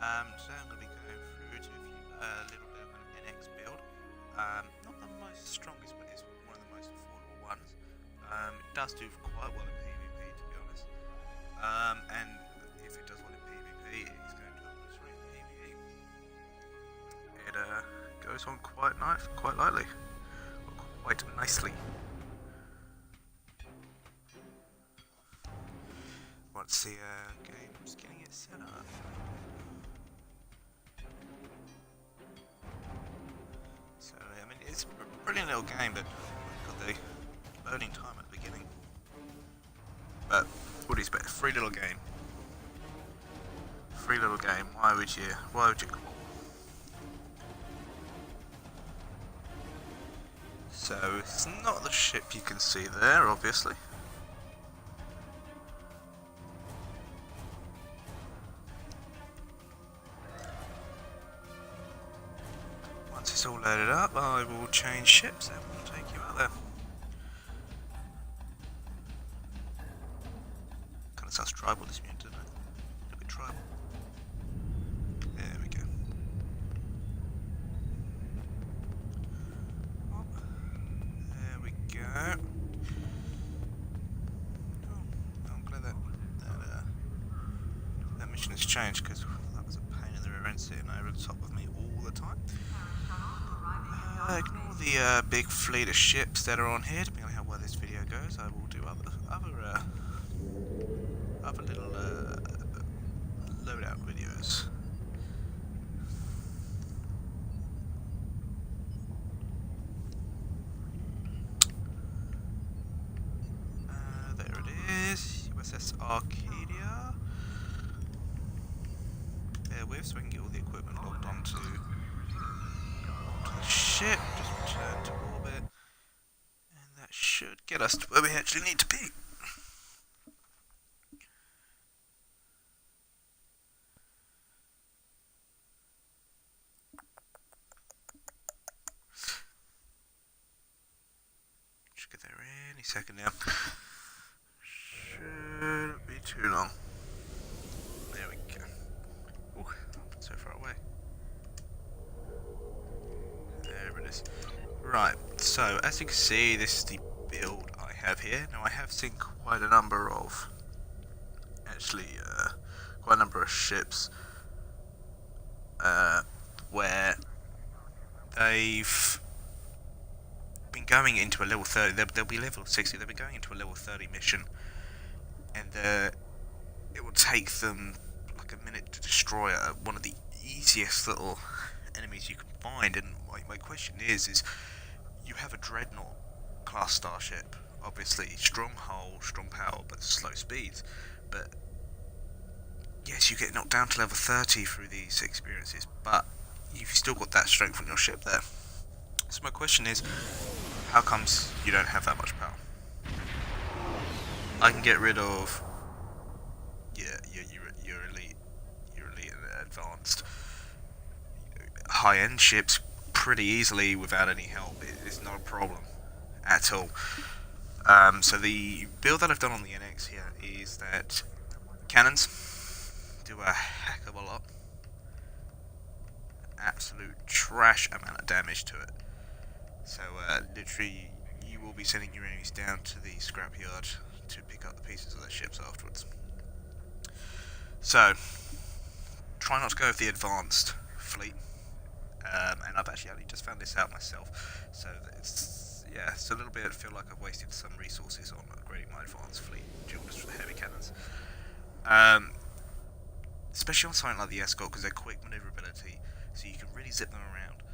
Today I'm going to be going through to a little bit of an NX build. Not the most strongest, but it's one of the most affordable ones. It does do quite well in PvP, to be honest. And if it does well in PvP, it's going to obliterate PvE. It goes on quite lightly, or quite nicely. Once the game's getting it set up. So, I mean, it's a brilliant little game, but got the loading time at the beginning. But what do you expect? Free little game. Free little game. Why would you call? So it's not the ship you can see there, obviously. Once it's all loaded up, I will change ships and we'll take you out there. Kind of sounds tribal, this mute, doesn't it? A little bit tribal. There we go. Oh, there we go. Oh, I'm glad that mission has changed, because that was a pain in the rear end sitting over the top of me all the time. Ignore the big fleet of ships that are on here. Depending on how well this video goes, I will do other little loadout videos. There it is, USS Arcadia. Bear with, so we can get all the equipment logged onto the ship. Just return to orbit, and that should get us to where we actually need to be. Should get there any second now. Shouldn't be too long. There we go. Ooh, so far away. There it is. Right, so as you can see, this is the build I have here. Now I have seen quite a number of, quite a number of ships where they've been going into a level 30, they'll be level 60, they've been going into a level 30 mission, and it will take them like a minute to destroy one of the easiest little enemies you can find. And my question is you have a Dreadnought class starship, obviously strong hull, strong power, but slow speeds, but yes, you get knocked down to level 30 through these experiences, but you've still got that strength on your ship there. So my question is, how comes you don't have that much power? I can get rid of your elite and advanced high-end ships pretty easily without any help. It's not a problem at all. So the build that I've done on the NX here is that cannons do a heck of a lot. Absolute trash amount of damage to it. So literally you will be sending your enemies down to the scrapyard to pick up the pieces of their ships afterwards. So try not to go with the advanced fleet. And I've actually only just found this out myself, so it's a little bit. I feel like I've wasted some resources on upgrading my advanced fleet just for the heavy cannons, especially on something like the escort, because they're quick maneuverability, so you can really zip them around.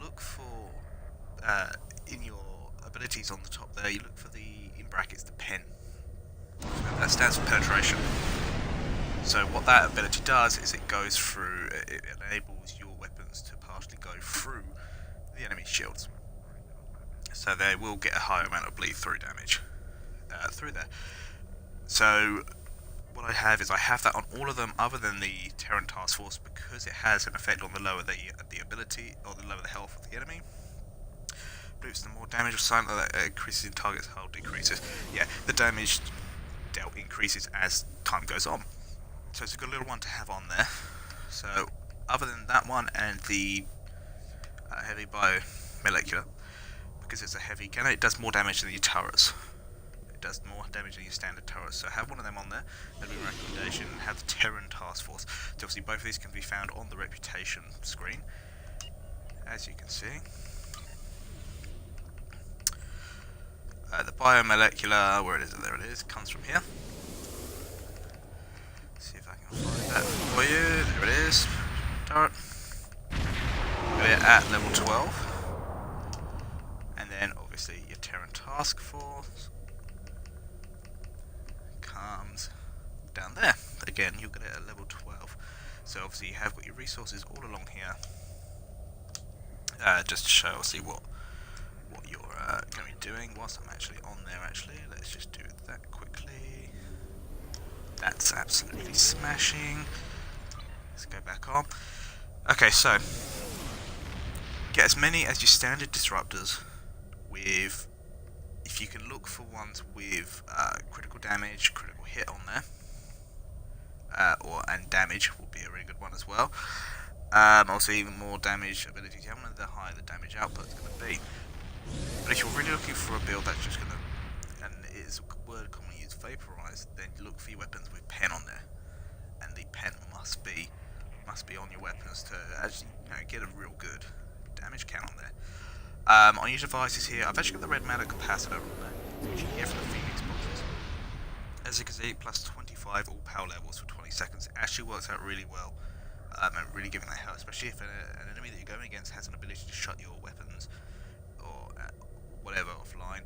Look for in your abilities on the top there. You look for in brackets the pen. That stands for penetration. So what that ability does is it goes through. It enables your weapons to partially go through the enemy's shields, so they will get a higher amount of bleed through damage through there. So what I have is I have that on all of them other than the Terran Task Force, because it has an effect on the lower the ability or the lower the health of the enemy. Boosts the more damage of silent that increases in target's hull decreases. Yeah, the damage dealt increases as time goes on. So it's a good little one to have on there. So other than that one and the heavy biomolecular, because it's a heavy cannon, it does more damage than your turrets. It does more damage than your standard turrets. So have one of them on there. That'd be my recommendation. Have the Terran Task Force. So obviously both of these can be found on the reputation screen, as you can see. The biomolecular, where it is, there it is, comes from here. See if I can find that for you. There it is. Turret. We're at level 12. And then obviously your Terran Task Force comes down there. Again, you'll get it at level 12. So obviously you have got your resources all along here. Just to show obviously what you're going to be doing whilst I'm actually on there. Let's just do that quickly. That's absolutely smashing. Let's go back on. Okay, so get as many as your standard disruptors with, if you can look for ones with critical damage, critical hit on there, and damage will be a really good one as well. Also even more damage abilities you have, the higher the damage output is going to be. But if you're really looking for a build that's just going to, and it is a word commonly used, vaporize, then look for your weapons with pen on there, and the pen must be on your weapons to actually get a real good damage count on there. On your devices here, I've actually got the red matter capacitor on there, which you can get from the Phoenix boxes. As you can see, plus 25 all power levels for 20 seconds. It actually works out really well, and really giving that help, especially if an enemy that you're going against has an ability to shut your weapons or whatever offline,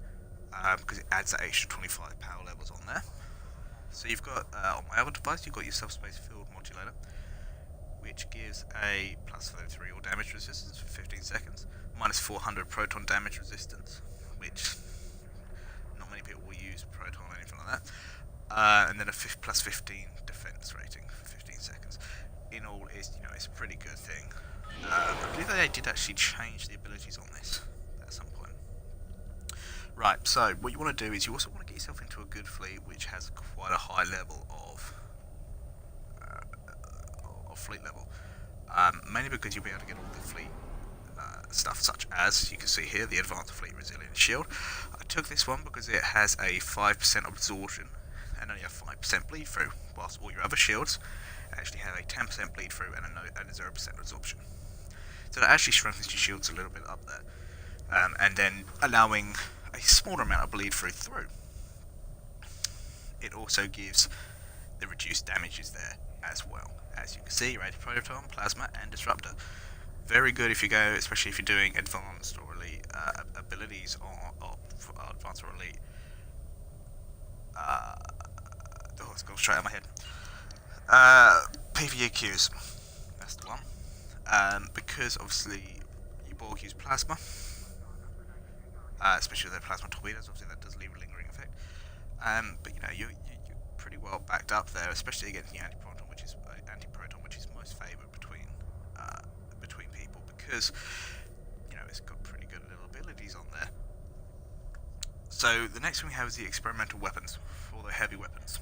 because it adds that extra 25 power levels on there. So you've got, on my other device, you've got your subspace field modulator, which gives a plus 33 all damage resistance for 15 seconds, minus 400 proton damage resistance, which not many people will use proton or anything like that, and then a plus 15 defense rating for 15 seconds. In all, it's a pretty good thing. I believe they did actually change the abilities on this at some point. Right, so what you want to do is you also want to get yourself into a good fleet which has quite a high level of fleet level. Mainly because you'll be able to get all the fleet stuff, such as you can see here, the Advanced Fleet Resilient Shield. I took this one because it has a 5% absorption and only a 5% bleed through, whilst all your other shields actually have a 10% bleed through and a 0% absorption. So that actually strengthens your shields a little bit up there, and then allowing a smaller amount of bleed through. It also gives the reduced damages there as well. As you can see, your proton, plasma, and disruptor. Very good if you go, especially if you're doing advanced or elite abilities or advanced or elite. It's gone straight out of my head. PvEQs, that's the one. Because obviously your Borg use plasma, especially with their plasma torpedoes. Obviously that does leave a lingering effect. But you're pretty well backed up there, especially against the anti-proton, which is most favoured between people, because it's got pretty good little abilities on there. So the next thing we have is the experimental weapons, for the heavy weapons.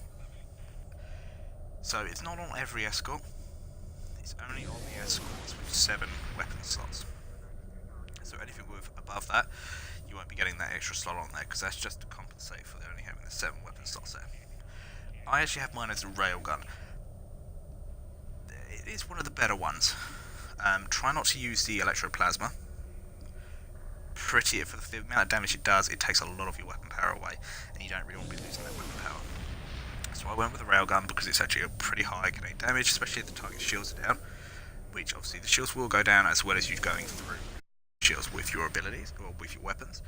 So it's not on every escort, it's only on the escorts with 7 weapon slots. So anything with above that, you won't be getting that extra slot on there, because that's just to compensate for only having the 7 weapon slots there. I actually have mine as a railgun. It is one of the better ones. Try not to use the electroplasma. For the amount of damage it does, it takes a lot of your weapon power away, and you don't really want to be losing that weapon power. So I went with the railgun because it's actually a pretty high kinetic damage, especially if the target shields are down, which obviously the shields will go down as well as you going through shields with your abilities, or with your weapons.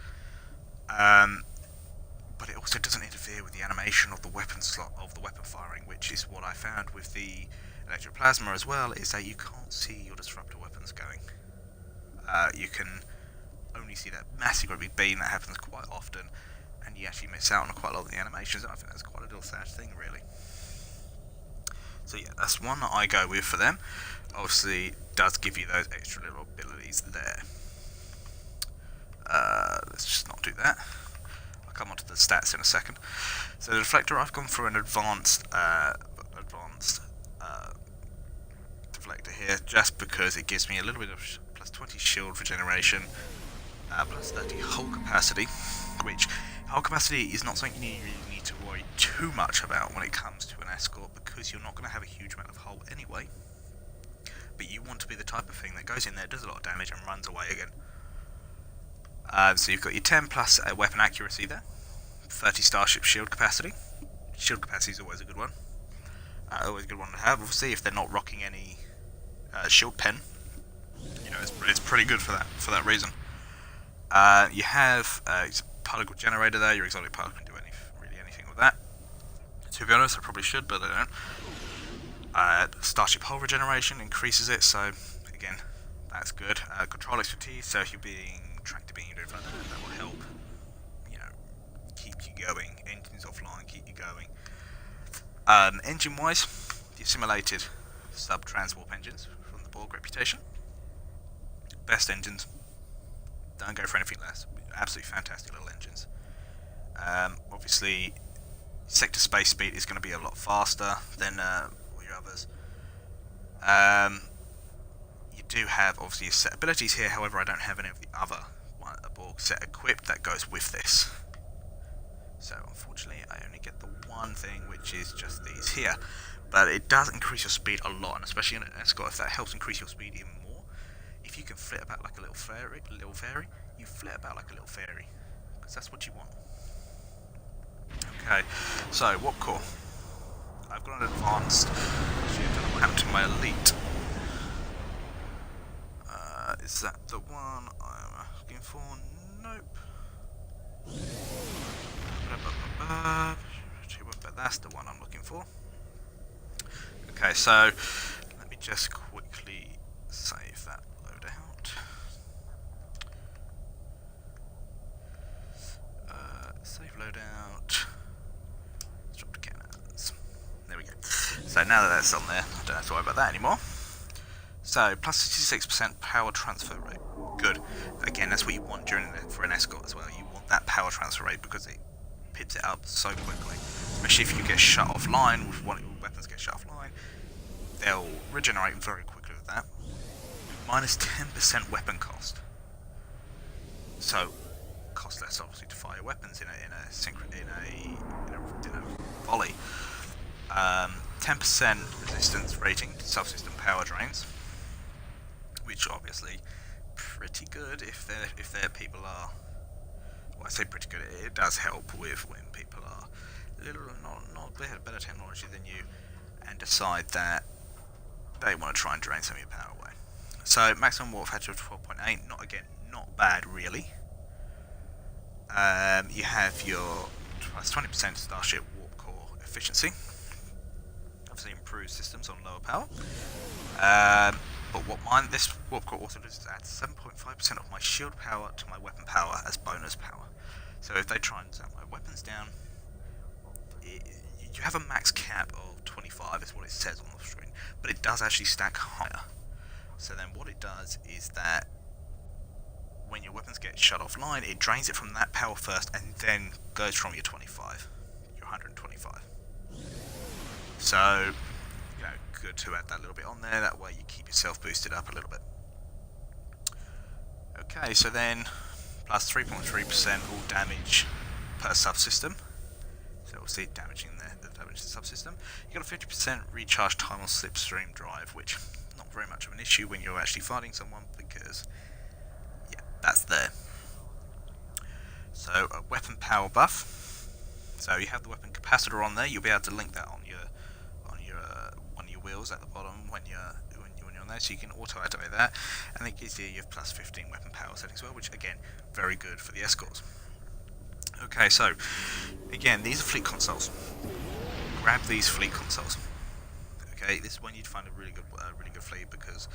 But it also doesn't interfere with the animation of the weapon slot of the weapon firing, which is what I found with the electroplasma as well, is that you can't see your disruptor weapons going. You can only see that massive great big beam that happens quite often, and you actually miss out on quite a lot of the animations, and I think that's quite a little sad thing, really. So yeah, that's one that I go with for them. Obviously, does give you those extra little abilities there. Let's just not do that. I'll come on to the stats in a second. So the deflector, I've gone for an advanced reflector here, just because it gives me a little bit of plus 20 shield regeneration, plus 30 hull capacity, which hull capacity is not something you really need to worry too much about when it comes to an escort, because you're not going to have a huge amount of hull anyway. But you want to be the type of thing that goes in there, does a lot of damage, and runs away again. So you've got your 10 plus weapon accuracy there, 30 starship shield capacity. Shield capacity is always a good one. Always a good one to have. Obviously, if they're not rocking any shield pen, you know, it's pretty good for that reason. You have particle generator there. Your exotic particle can do really anything with that. To be honest, I probably should, but I don't. Starship hull regeneration increases it, so again, that's good. Control expertise, so if you're being tracked to being doing that will help. You know, keep you going. Engines offline, keep you going. Engine-wise, the simulated sub-transwarp engines from the Borg reputation. Best engines. Don't go for anything less. Absolutely fantastic little engines. Obviously, sector space speed is going to be a lot faster than all your others. You do have obviously your set abilities here, however I don't have any of the other Borg set equipped that goes with this. So unfortunately I only get the one thing, which is just these here. But it does increase your speed a lot, and especially in an escort, if that helps increase your speed even more. If you can flit about like a little fairy, you flit about like a little fairy, because that's what you want. Okay, so warp core. I've got an advanced. Actually, I don't know what happened to my elite. Is that the one I'm looking for? Nope. But that's the one I'm looking for. Okay, so let me just quickly save that loadout. Save loadout. Let's drop the cannons. There we go. So now that that's on there, I don't have to worry about that anymore. So plus 66% power transfer rate. Good. Again, that's what you want for an escort as well. You want that power transfer rate because it pips it up so quickly. Especially if you get shut offline, if one of your weapons get shut offline, they'll regenerate very quickly with that. Minus 10% weapon cost. So, cost less obviously to fire weapons in a volley. 10% resistance rating to subsystem power drains, which obviously pretty good if their people are. Well, I say pretty good. It does help with when people are a little not better technology than you, and decide that they want to try and drain some of your power away. So maximum warp factor of 12.8. Not bad really. You have your plus 20% starship warp core efficiency. Obviously improves systems on lower power. But what this warp core also does is add 7.5% of my shield power to my weapon power as bonus power. So if they try and zap my weapons down, you have a max cap of 25 is what it says on the screen, but it does actually stack higher. So then what it does is that when your weapons get shut offline, it drains it from that power first and then goes from your 125. So, you know, good to add that little bit on there, that way you keep yourself boosted up a little bit. Okay, so then plus 3.3% all damage per subsystem. So we'll see damaging the damage to the subsystem. You got a 50% recharge time on slipstream drive, which not very much of an issue when you're actually fighting someone, because yeah, that's there. So a weapon power buff. So you have the weapon capacitor on there. You'll be able to link that on your one of your wheels at the bottom when you're on there, so you can auto activate that, and it gives you your plus 15 weapon power settings as well, which again very good for the escorts. Okay, so again, these are fleet consoles. Grab these fleet consoles. Okay, this is when you'd find a really good fleet, because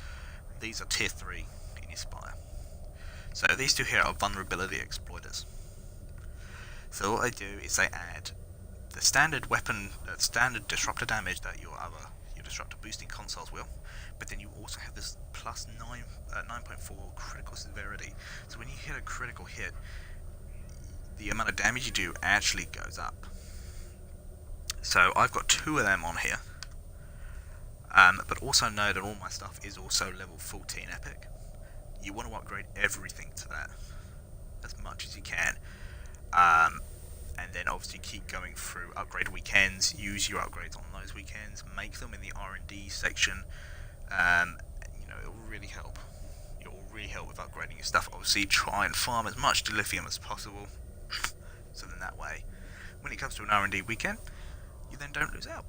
these are tier 3 in your Spire. So these two here are vulnerability exploiters. So what they do is they add the standard weapon, standard disruptor damage that your disruptor boosting consoles will, but then you also have this plus 9.4 critical severity. So when you hit a critical hit, the amount of damage you do actually goes up. So I've got two of them on here. But also know that all my stuff is also level 14 epic. You want to upgrade everything to that as much as you can. And then obviously keep going through upgrade weekends, use your upgrades on those weekends, make them in the R&D section. It will really help. It will really help with upgrading your stuff. Obviously try and farm as much dilithium as possible, so then that way, when it comes to an R&D weekend, you then don't lose out.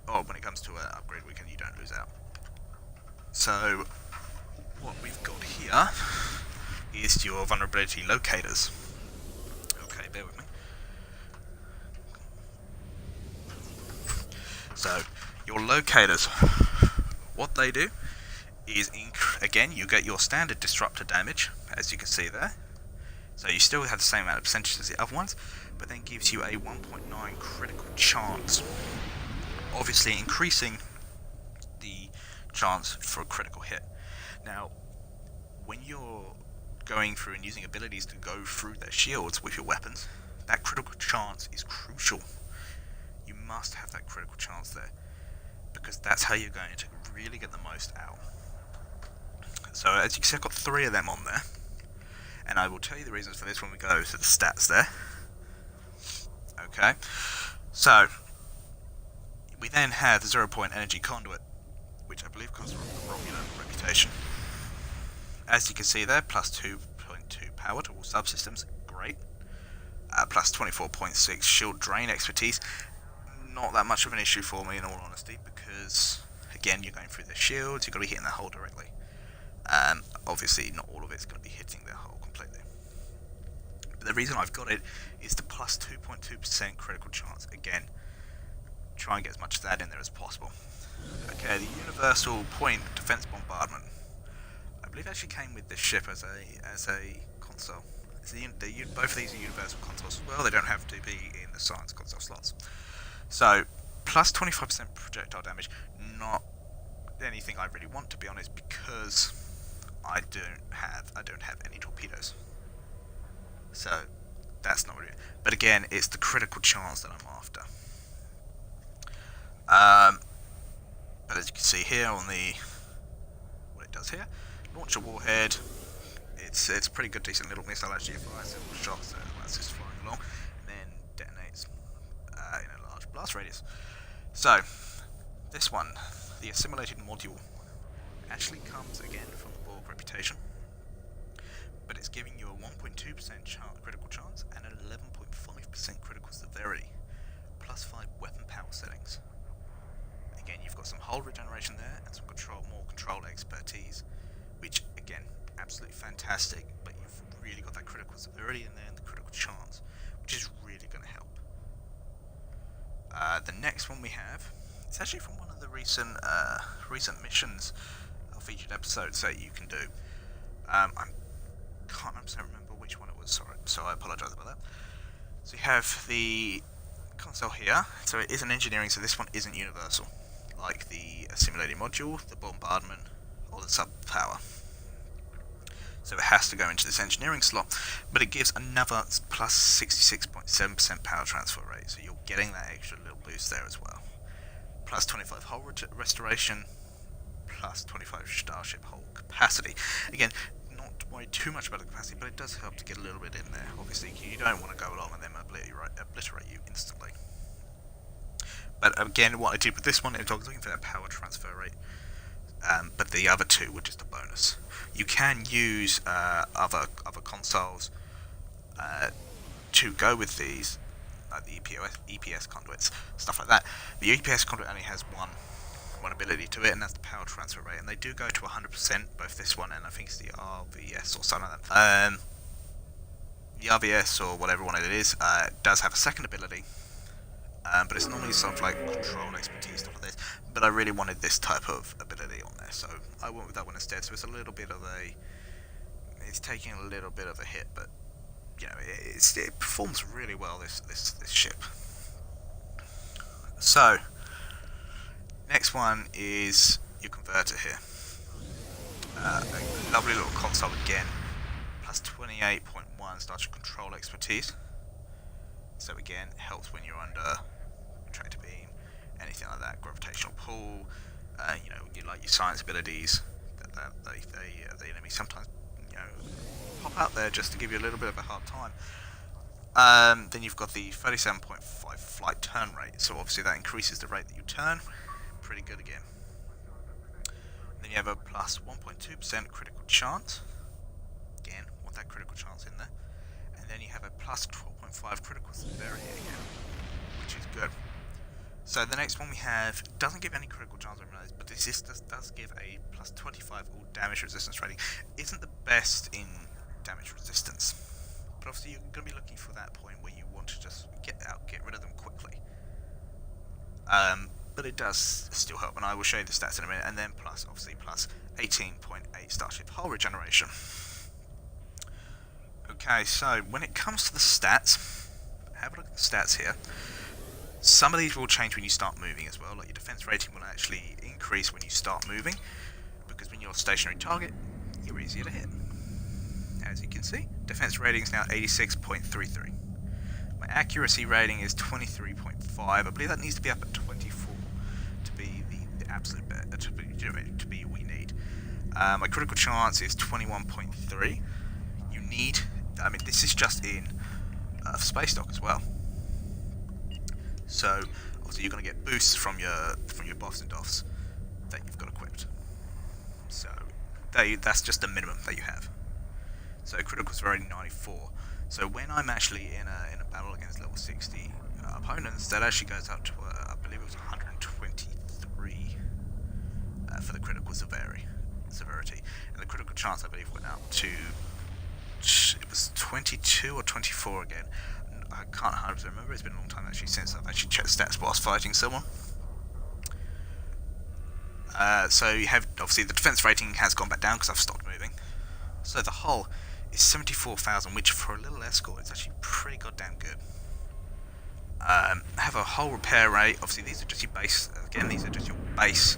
Or when it comes to an upgrade weekend, you don't lose out. So, what we've got here is your vulnerability locators. Okay, bear with me. So, your locators, what they do is, again, you get your standard disruptor damage, as you can see there. So you still have the same amount of percentage as the other ones, but then gives you a 1.9 critical chance, obviously increasing the chance for a critical hit. Now, when you're going through and using abilities to go through their shields with your weapons, that critical chance is crucial. You must have that critical chance there, because that's how you're going to really get the most out. So as you can see, I've got 3 of them on there, and I will tell you the reasons for this when we go to the stats there. Okay, so we then have the 0-point energy conduit, which I believe comes from Romulan reputation. As you can see there, plus 2.2 power to all subsystems, great. Plus 24.6 shield drain expertise, not that much of an issue for me in all honesty, because again, you're going through the shields, you've got to be hitting the hull directly. Obviously not all of it's going to be hitting the hull completely. But the reason I've got it is the plus 2.2% critical chance. Again, try and get as much of that in there as possible. Okay, the universal point defense bombardment. I believe it actually came with this ship as a console. Both of these are universal consoles as well. They don't have to be in the science console slots. So, plus 25% projectile damage. Not anything I really want, to be honest, because I don't have any torpedoes. So that's not really. But again, it's the critical chance that I'm after. But as you can see here on what it does here, launch a warhead. It's a pretty good, decent little missile actually. It fires several shots as it's flying along, and then detonates in a large blast radius. So this one, the assimilated module, actually comes again from the Borg reputation, but it's giving you a 1.2% critical chance and an 11.5% critical severity, plus 5 weapon power settings. Again, you've got some hull regeneration there and some more control expertise, which again, absolutely fantastic, but you've really got that critical severity in there and the critical chance, which is really going to help. The next one we have, it's actually from one of the recent missions or featured episodes that you can do. I can't remember which one it was, sorry, so I apologise about that. So you have the console here, so it is an engineering, so this one isn't universal, like the assimilating module, the bombardment, or the sub-power. So it has to go into this engineering slot, but it gives another plus 66.7% power transfer rate, so you're getting that extra little boost there as well. Plus 25 hull restoration, plus 25 starship hull capacity. Again, not to worry too much about the capacity, but it does help to get a little bit in there. Obviously, you don't want to go along and then obliterate you instantly. But again, what I did with this one is I was looking for that power transfer rate, but the other two were just a bonus. You can use other consoles to go with these, like the EPS conduits, stuff like that. The EPS conduit only has one ability to it, and that's the power transfer rate, and they do go to 100%, both this one and I think it's the RVS or something like that. The RVS or whatever one it is does have a second ability, but it's normally sort of like control expertise, stuff like this, but I really wanted this type of ability on there, so I went with that one instead. So it's a little bit of it's taking a little bit of a hit, but you know, it performs really well, this ship. So next one is your converter here. A lovely little console again, plus 28.1 starship control expertise. So again, helps when you're under tractor beam, anything like that, gravitational pull, You know, you like your science abilities. The enemy sometimes, you know, pop out there just to give you a little bit of a hard time. Then you've got the 37.5 flight turn rate, so obviously that increases the rate that you turn. Pretty good again. Then you have a plus 1.2% critical chance. Again, want that critical chance in there. And then you have a plus 12.5 critical severity again, which is good. So the next one we have doesn't give any critical chance, but this does give a plus 25 all damage resistance rating. Isn't the best in damage resistance, but obviously you're going to be looking for that point where you want to just get rid of them quickly. But it does still help, and I will show you the stats in a minute. And then obviously plus 18.8 Starship hull regeneration. Okay, so when it comes to the stats, have a look at the stats here. Some of these will change when you start moving as well, like your defense rating will actually increase when you start moving, because when you're a stationary target, you're easier to hit. As you can see, defense rating is now 86.33. My accuracy rating is 23.5. I believe that needs to be up at 24 to be the absolute best, to be what we need. My critical chance is 21.3. You need, I mean, this is just in space dock as well. So obviously you're going to get boosts from your buffs and doffs that you've got equipped. So that's just the minimum that you have. So critical's already 94. So when I'm actually in a battle against level 60 opponents, that actually goes up to I believe it was 123 for the critical severity, and the critical chance I believe went up to, it was 22 or 24 again. I can't 100% remember. It's been a long time actually since I've actually checked stats whilst fighting someone. So you have obviously the defense rating has gone back down because I've stopped moving. So the hull is 74,000, which for a little escort is actually pretty goddamn good. Have a hull repair rate. Obviously these are just your base. Again, these are just your base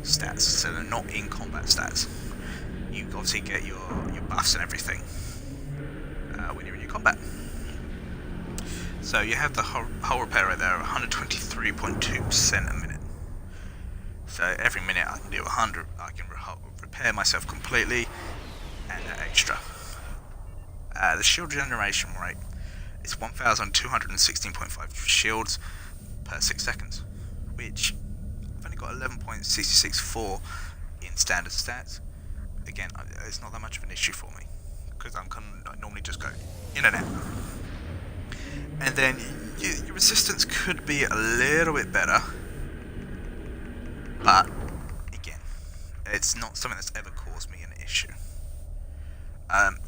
stats, so they're not in combat stats. You obviously get your buffs and everything when you're in your combat. So you have the hull repair rate there of 123.2% a minute. So every minute I can do 100, I can repair myself completely and extra. The shield generation rate is 1,216.5 shields per 6 seconds, which I've only got 11.664 in standard stats. Again, it's not that much of an issue for me because I normally just go in and out. And then your resistance could be a little bit better, but again, it's not something that's ever caused me an issue.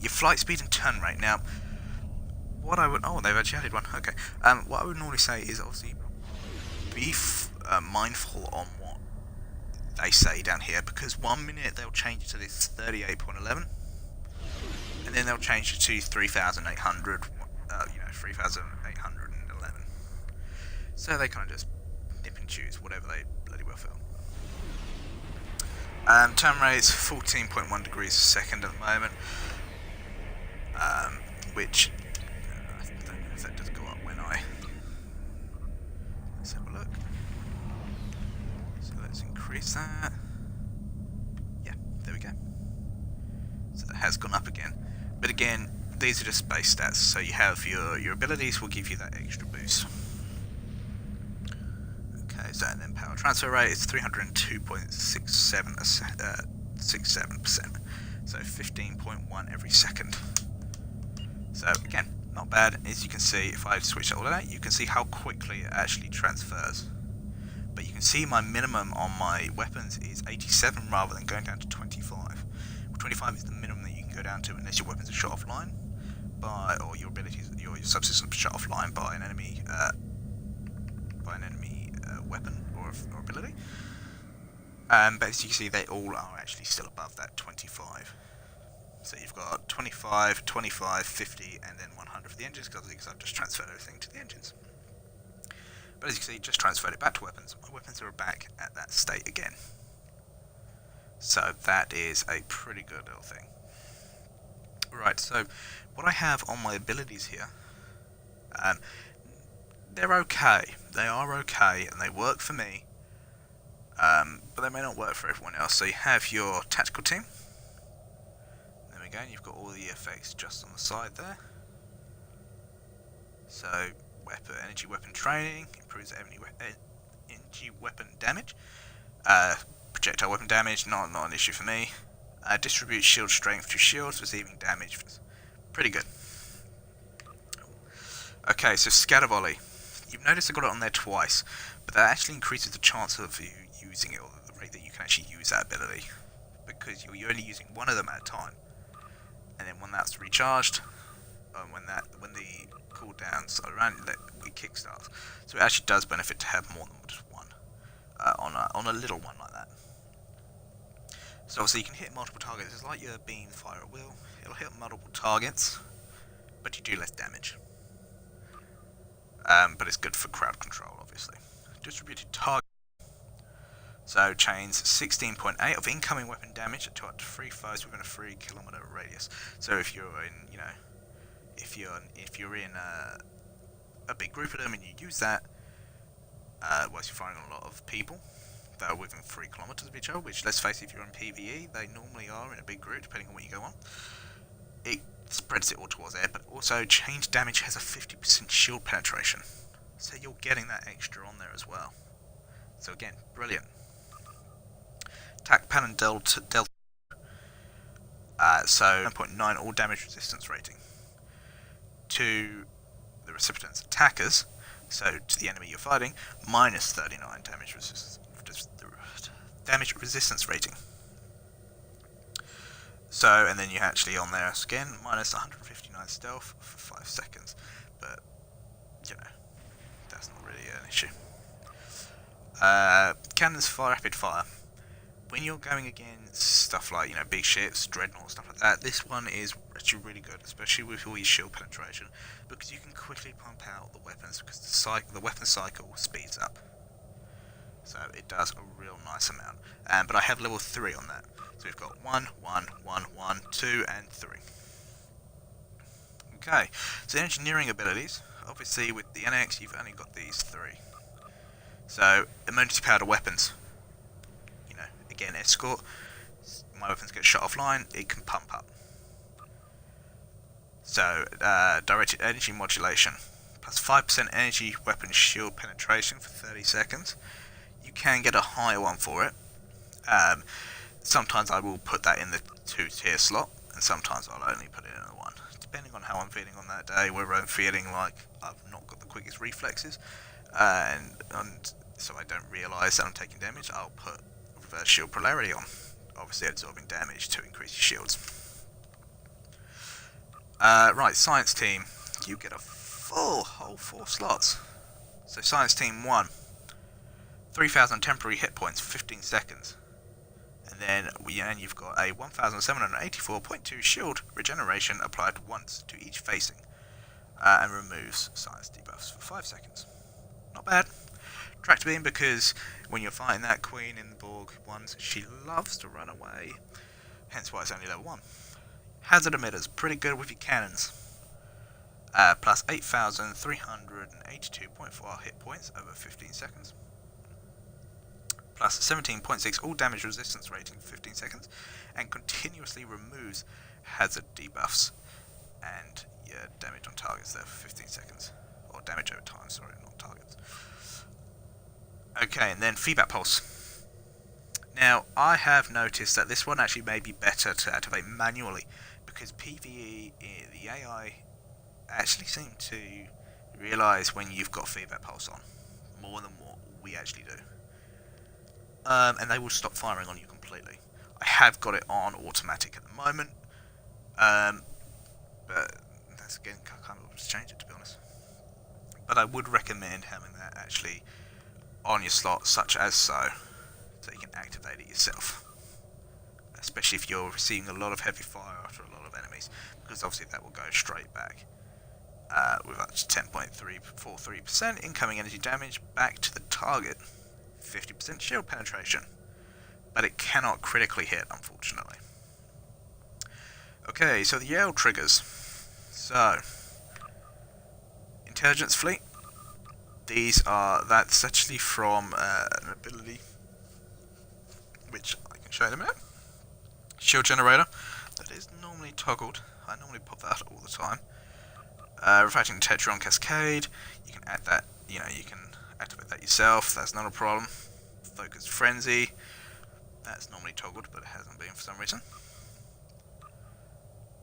Your flight speed and turn rate. Now, what I would they've actually added one. Okay. What I would normally say is obviously be mindful on what they say down here, because 1 minute they'll change it to this 38.11, and then they'll change it to 3,800. 3,811. So they kind of just nip and choose whatever they bloody well feel. Turn rate's 14.1 degrees a second at the moment, which I don't know if that does go up when let's have a look. So let's increase that. Yeah, there we go. So it has gone up again, but again, these are just base stats, so you have your abilities will give you that extra boost. Okay, so and then power transfer rate is 302.67%, so 15.1 every second. So again, not bad. As you can see, if I switch all of that, you can see how quickly it actually transfers. But you can see my minimum on my weapons is 87 rather than going down to 25. Well, 25 is the minimum that you can go down to unless your weapons are shot offline. Or your abilities, your subsystems shut offline by an enemy weapon or ability. But as you can see, they all are actually still above that 25. So you've got 25, 25, 50, and then 100 for the engines, because I've just transferred everything to the engines. But as you can see, just transferred it back to weapons. My weapons are back at that state again. So that is a pretty good little thing. Right, so what I have on my abilities here, they're okay. They are okay, and they work for me. but they may not work for everyone else. So you have your tactical team. There we go, and you've got all the effects just on the side there. So, energy weapon training, improves energy weapon damage. Projectile weapon damage, not an issue for me. Distributes shield strength to shields, receiving damage. Pretty good. Okay, so scatter volley. You've noticed I got it on there twice, but that actually increases the chance of you using it, or the rate that you can actually use that ability, because you're only using one of them at a time. And then when that's recharged, when the cooldowns are around, it kickstarts. So it actually does benefit to have more than just one on a little one like that. So obviously you can hit multiple targets. It's like your beam fire at will. It'll hit multiple targets, but you do less damage. But it's good for crowd control, obviously. Distributed target. So chains 16.8 of incoming weapon damage to up to 3 foes within a 3 kilometer radius. So if you're in, if you're in a big group of them and you use that, whilst you're fighting a lot of people that are within 3 kilometers of each other, which, let's face it, if you're in PvE, they normally are in a big group, depending on what you go on. It spreads it all towards there, but also change damage has a 50% shield penetration, so you're getting that extra on there as well. So again, brilliant. Attack pattern delta. So 9.9 all damage resistance rating to the recipient's attackers. So to the enemy you're fighting, minus 39 damage resistance rating. So, and then you actually on there again, minus 159 stealth for 5 seconds. But, that's not really an issue. Cannons fire rapid fire. When you're going against stuff like, big ships, dreadnoughts, stuff like that, this one is actually really good, especially with all your shield penetration, because you can quickly pump out the weapons, because the weapon cycle speeds up. So it does a real nice amount. But I have level 3 on that. So we've got 1, 1, 1, 1, 2, and 3. Okay, so engineering abilities. Obviously with the NX you've only got these 3. So, emergency powered weapons. Again, escort. My weapons get shot offline, it can pump up. So, directed energy modulation. Plus 5% energy weapon shield penetration for 30 seconds. You can get a higher one for it. Sometimes I will put that in the 2-tier slot, and sometimes I'll only put it in the 1. Depending on how I'm feeling on that day, whether I'm feeling like I've not got the quickest reflexes, and so I don't realise that I'm taking damage, I'll put reverse shield polarity on. Obviously absorbing damage to increase your shields. Right, science team. You get a whole 4 slots. So science team 1. 3,000 temporary hit points for 15 seconds. And then you've got a 1,784.2 shield regeneration applied once to each facing. And removes science debuffs for 5 seconds. Not bad. Tractor beam, because when you're fighting that queen in the Borg ones, she loves to run away. Hence why it's only level 1. Hazard emitters, pretty good with your cannons. Plus 8,382.4 hit points over 15 seconds. Plus 17.6 all damage resistance rating for 15 seconds. And continuously removes hazard debuffs and your damage on targets there for 15 seconds. Or damage over time, sorry, not targets. Okay, and then feedback pulse. Now, I have noticed that this one actually may be better to activate manually, because PvE, the AI actually seem to realise when you've got feedback pulse on, more than what we actually do. And they will stop firing on you completely. I have got it on automatic at the moment, but that's again, I can't always change it, to be honest. But I would recommend having that actually on your slot, such as so you can activate it yourself, especially if you're receiving a lot of heavy fire after a lot of enemies, because obviously that will go straight back with up to 10.343% incoming energy damage back to the target, 50% shield penetration, but it cannot critically hit, unfortunately. Okay, so the Yale triggers. So intelligence fleet. That's actually from an ability which I can show you in a minute. Shield generator, that is normally toggled. I normally pop that all the time. Refracting Tetron Cascade, you can add that, you can activate that yourself, that's not a problem. Focus Frenzy, that's normally toggled, but it hasn't been for some reason.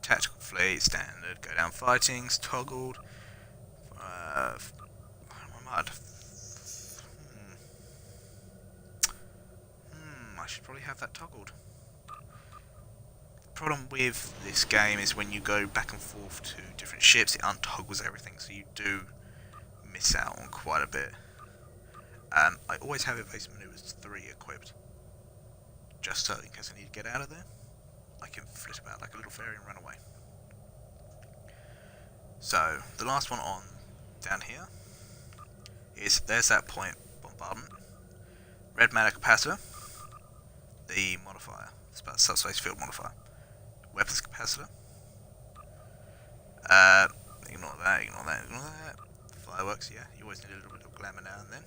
Tactical Fleet, standard, go down fighting's toggled. Mud. I should probably have that toggled. The problem with this game is when you go back and forth to different ships, it untoggles everything, so you do miss out on quite a bit. I always have Evasive Maneuvers 3 equipped, just so in case I need to get out of there, I can flit about like a little fairy and run away. So, the last one on down here is, there's that point bombardment, red matter capacitor, the modifier, it's about subspace field modifier, weapons capacitor, ignore that, ignore that, ignore that, fireworks, yeah, you always need a little bit of glamour now and then.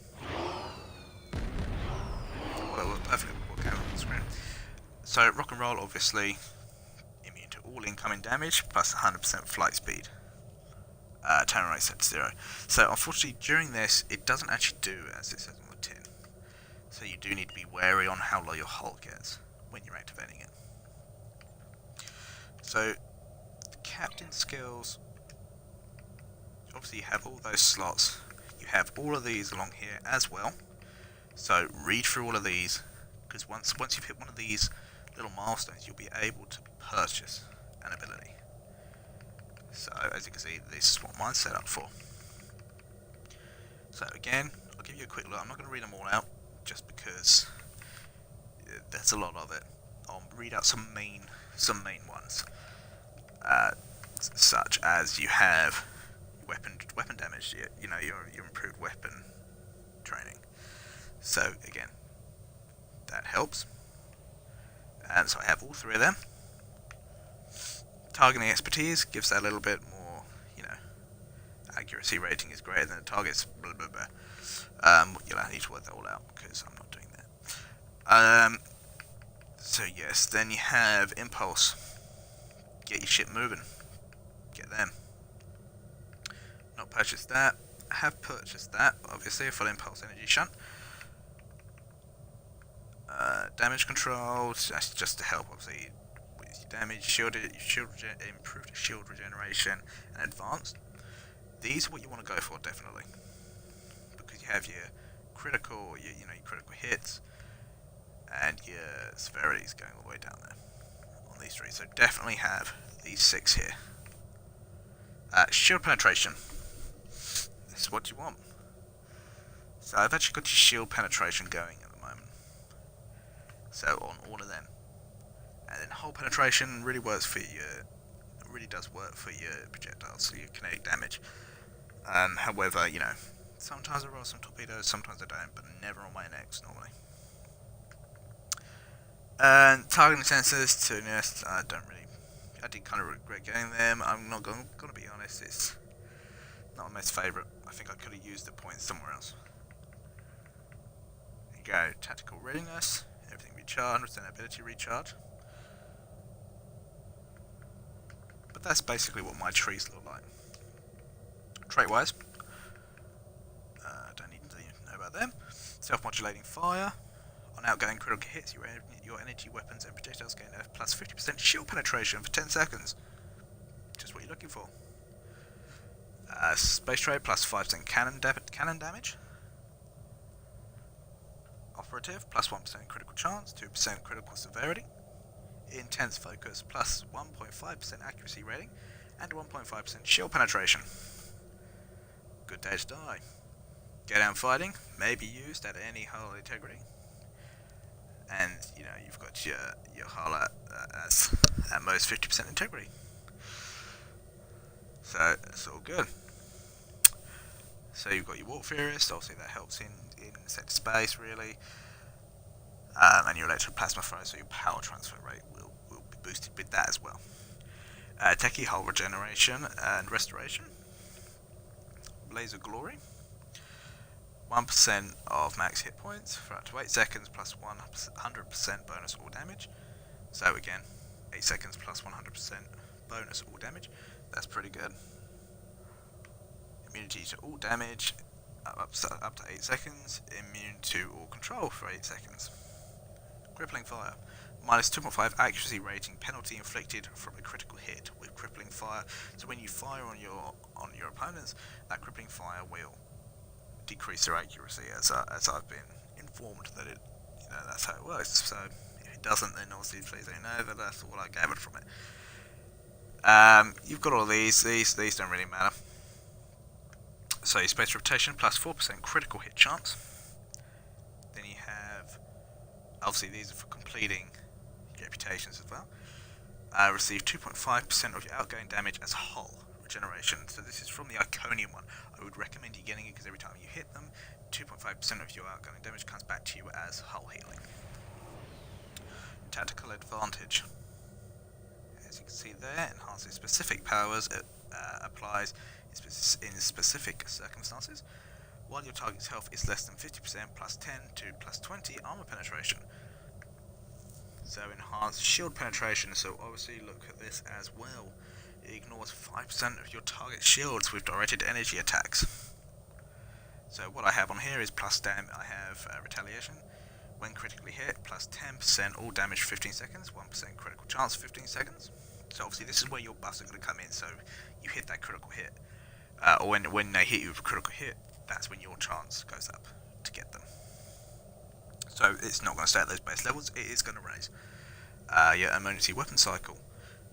Well, worked perfectly with what came up on the screen. So, rock and roll, obviously, immune to all incoming damage, plus 100% flight speed. Turn rate set to 0. So, unfortunately, during this, it doesn't actually do as it says on the tin. So, you do need to be wary on how low your hull gets when you're activating it. So, the captain skills, obviously, you have all those slots. You have all of these along here as well. So, read through all of these, because once you've hit one of these little milestones, you'll be able to purchase an ability. So, as you can see, this is what mine's set up for. So, again, I'll give you a quick look. I'm not going to read them all out, just because there's a lot of it. I'll read out some main ones, such as you have weapon damage. Your improved weapon training. So, again, that helps. And so I have all three of them. Targeting expertise gives that a little bit more, accuracy rating is greater than the target's blah blah blah. You'll need to work that all out, because I'm not doing that. So yes, then you have impulse. Get your ship moving. Get them. Not purchased that. I have purchased that, obviously, a full impulse energy shunt. Damage control, that's just to help, obviously, with your damage, improved shield regeneration, and advanced. These are what you want to go for, definitely, because you have your critical, your critical hits, and your severities going all the way down there on these three. So definitely have these 6 here. Shield penetration. This is what you want. So I've actually got your shield penetration going at the moment. So on all of them, and then hull penetration really works for really does work for your projectiles, so your kinetic damage. However, sometimes I roll some torpedoes, sometimes I don't, but never on my necks normally. And targeting sensors, to be honest, I did kind of regret getting them. I'm not going to be honest, it's not my most favourite. I think I could have used the points somewhere else. There you go, tactical readiness, everything recharge, 100% ability recharge. But that's basically what my trees look like. Trait-wise, don't need to know about them. Self-modulating fire. On outgoing critical hits, your energy weapons and projectiles gain a plus 50% shield penetration for 10 seconds. Just what you're looking for. Space trade plus 5% cannon damage. Operative plus 1% critical chance, 2% critical severity. Intense focus plus 1.5% accuracy rating and 1.5% shield penetration. Good day to die. Go down fighting may be used at any hull integrity. And you've got your hull at most 50% integrity. So it's all good. So you've got your Warp Furist, obviously that helps in sector space really. And your Electroplasma Throw, so your power transfer rate will be boosted with that as well. Techie hull regeneration and restoration. Blaze of Glory. 1% of max hit points for up to 8 seconds plus 100% bonus all damage. So again, 8 seconds plus 100% bonus all damage. That's pretty good. Immunity to all damage up to 8 seconds. Immune to all control for 8 seconds. Crippling fire. Minus 2.5 accuracy rating penalty inflicted from a critical hit with crippling fire. So when you fire on your opponents, that crippling fire will decrease their accuracy, as I've been informed that that's how it works. So if it doesn't, then obviously please let me know, but that's what I gathered from it. You've got all these don't really matter. So your space rotation plus 4% critical hit chance. Then you have, obviously these are for completing reputations as well. Receive 2.5% of your outgoing damage as hull regeneration. So this is from the Iconium one. I would recommend you getting it because every time you hit them, 2.5% of your outgoing damage comes back to you as hull healing. Tactical advantage. As you can see there, enhances specific powers. It applies in specific circumstances. While your target's health is less than 50%, plus 10 to plus 20 armor penetration. So enhanced shield penetration, so obviously look at this as well. It ignores 5% of your target shields with directed energy attacks. So what I have on here is plus damage. I have retaliation. When critically hit, plus 10% all damage for 15 seconds, 1% critical chance for 15 seconds. So obviously this is where your buffs are going to come in, so you hit that critical hit. Or when they hit you with a critical hit, that's when your chance goes up to get them. So it's not going to stay at those base levels, it is going to raise. Your emergency weapon cycle.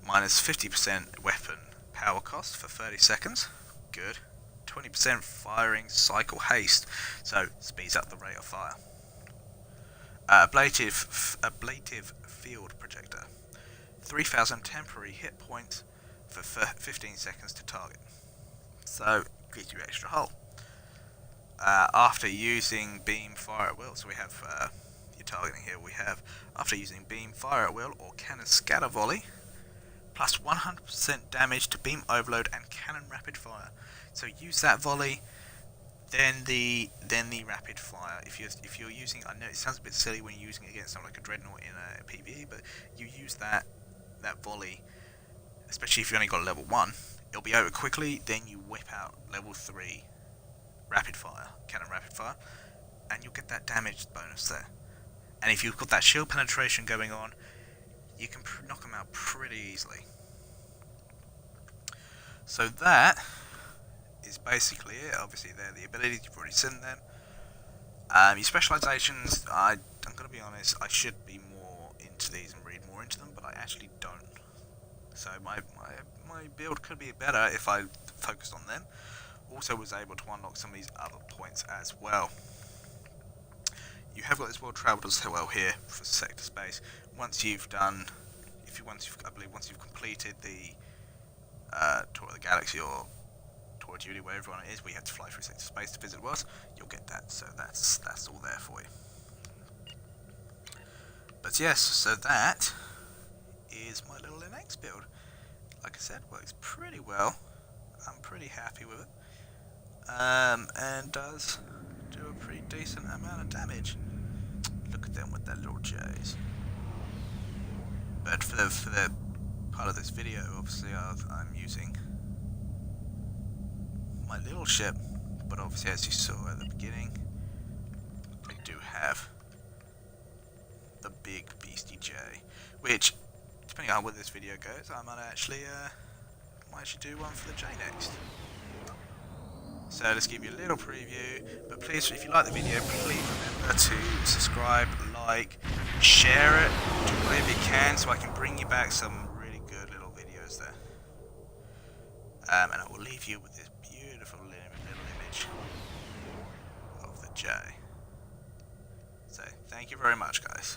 Minus 50% weapon power cost for 30 seconds. Good. 20% firing cycle haste, so speeds up the rate of fire. Ablative field projector. 3,000 temporary hit points for 15 seconds to target. So gives you extra hull. After using beam fire at will, so we have your targeting here. We have after using beam fire at will or cannon scatter volley, plus 100% damage to beam overload and cannon rapid fire. So use that volley, then the rapid fire. If you're using, I know it sounds a bit silly when you're using it against something like a dreadnought in a PvE, but you use that volley, especially if you only got level 1. It'll be over quickly. Then you whip out level 3 rapid fire, cannon rapid fire, and you'll get that damage bonus there. And if you've got that shield penetration going on, you can knock them out pretty easily. So that is basically it. Obviously they're the abilities, you've already seen them. Your specializations, I'm going to be honest, I should be more into these and read more into them, but I actually don't. So my build could be better if I focused on them. Also was able to unlock some of these other points as well. You have got this world traveled as well here for sector space. Once you've completed the tour of the galaxy or tour of duty, wherever it is, where you have to fly through sector space to visit worlds, you'll get that. So that's all there for you. But yes, so that is my little NX build. Like I said, works pretty well. I'm pretty happy with it. And does do a pretty decent amount of damage. Look at them with their little J's. But for the part of this video, obviously I'm using my little ship, but obviously as you saw at the beginning, I do have the big beastie J, which, depending on where this video goes, I might actually do one for the J next. So let's give you a little preview, but please, if you like the video, please remember to subscribe, like, share it, do whatever you can so I can bring you back some really good little videos there. And I will leave you with this beautiful little image of the J. So thank you very much, guys.